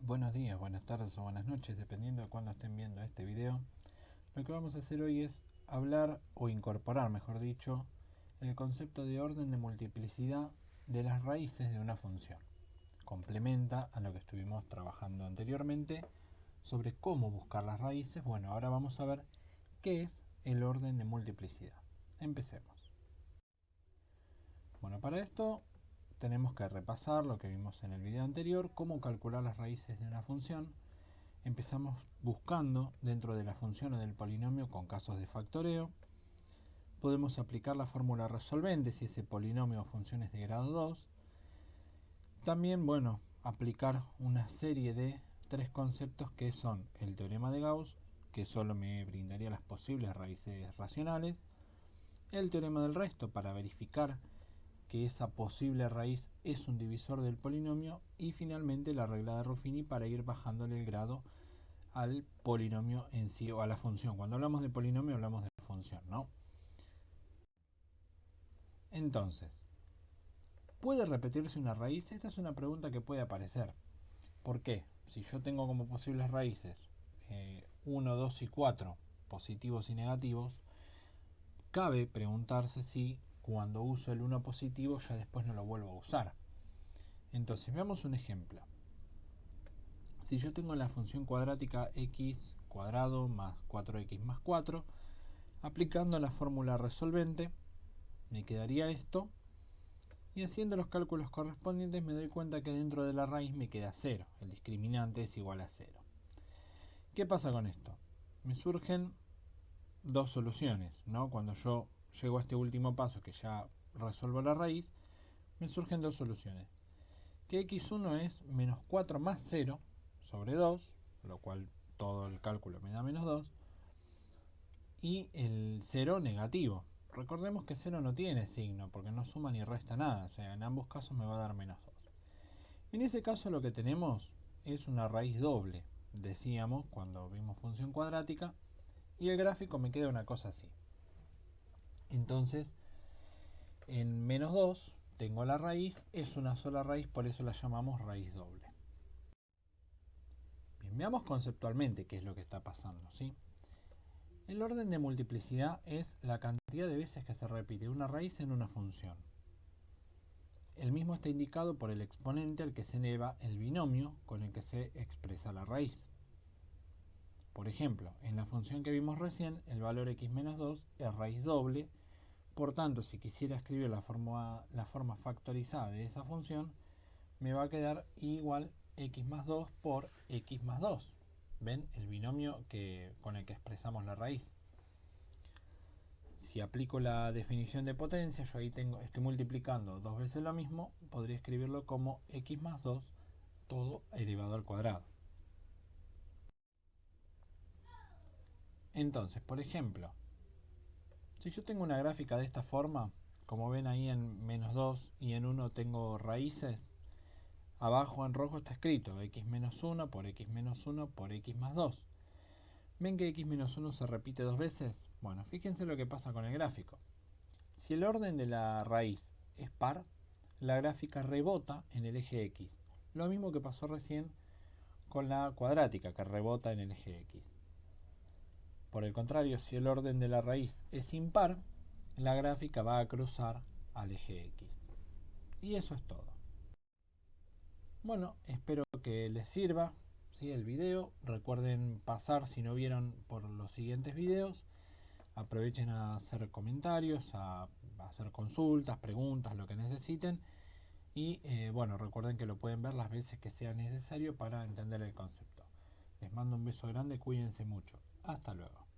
Buenos días, buenas tardes o buenas noches, dependiendo de cuándo estén viendo este video. Lo que vamos a hacer hoy es hablar o incorporar, mejor dicho, el concepto de orden de multiplicidad de las raíces de una función. Complementa a lo que estuvimos trabajando anteriormente sobre cómo buscar las raíces. Bueno, ahora vamos a ver qué es el orden de multiplicidad. Empecemos. Bueno, para esto tenemos que repasar lo que vimos en el video anterior, cómo calcular las raíces de una función. Empezamos buscando dentro de la función o del polinomio con casos de factoreo. Podemos aplicar la fórmula resolvente si ese polinomio o función es de grado 2. También, aplicar una serie de tres conceptos que son el teorema de Gauss, que solo me brindaría las posibles raíces racionales, el teorema del resto para verificar que esa posible raíz es un divisor del polinomio, y finalmente la regla de Ruffini para ir bajándole el grado al polinomio en sí o a la función. Cuando hablamos de polinomio hablamos de función, ¿no? Entonces, ¿puede repetirse una raíz? Esta es una pregunta que puede aparecer. ¿Por qué? Si yo tengo como posibles raíces 1, 2 y 4, positivos y negativos, cabe preguntarse si cuando uso el 1 positivo ya después no lo vuelvo a usar. Entonces, veamos un ejemplo. Si yo tengo la función cuadrática x cuadrado más 4x más 4, aplicando la fórmula resolvente, me quedaría esto, y haciendo los cálculos correspondientes me doy cuenta que dentro de la raíz me queda 0, el discriminante es igual a 0. ¿Qué pasa con esto? Me surgen dos soluciones, ¿no? Cuando yo llego a este último paso, que ya resuelvo la raíz, me surgen dos soluciones. Que x1 es menos 4 más 0 sobre 2, lo cual todo el cálculo me da menos 2, y el 0 negativo. Recordemos que 0 no tiene signo, porque no suma ni resta nada, o sea, en ambos casos me va a dar menos 2. En ese caso lo que tenemos es una raíz doble, decíamos cuando vimos función cuadrática, y el gráfico me queda una cosa así. Entonces, en menos 2 tengo la raíz, es una sola raíz, por eso la llamamos raíz doble. Bien, veamos conceptualmente qué es lo que está pasando, ¿sí? El orden de multiplicidad es la cantidad de veces que se repite una raíz en una función. El mismo está indicado por el exponente al que se eleva el binomio con el que se expresa la raíz. Por ejemplo, en la función que vimos recién, el valor x menos 2 es raíz doble. Por tanto, si quisiera escribir la forma factorizada de esa función, me va a quedar igual x más 2 por x más 2. ¿Ven? El binomio con el que expresamos la raíz. Si aplico la definición de potencia, yo ahí estoy multiplicando dos veces lo mismo, podría escribirlo como x más 2 todo elevado al cuadrado. Entonces, por ejemplo, si yo tengo una gráfica de esta forma, como ven ahí en menos 2 y en 1 tengo raíces, abajo en rojo está escrito x menos 1 por x menos 1 por x más 2. ¿Ven que x menos 1 se repite dos veces? Bueno, fíjense lo que pasa con el gráfico. Si el orden de la raíz es par, la gráfica rebota en el eje x. Lo mismo que pasó recién con la cuadrática, que rebota en el eje x. Por el contrario, si el orden de la raíz es impar, la gráfica va a cruzar al eje x. Y eso es todo. Bueno, espero que les sirva, ¿sí?, el video. Recuerden pasar, si no vieron, por los siguientes videos. Aprovechen a hacer comentarios, a hacer consultas, preguntas, lo que necesiten. Y recuerden que lo pueden ver las veces que sea necesario para entender el concepto. Les mando un beso grande, cuídense mucho. Hasta luego.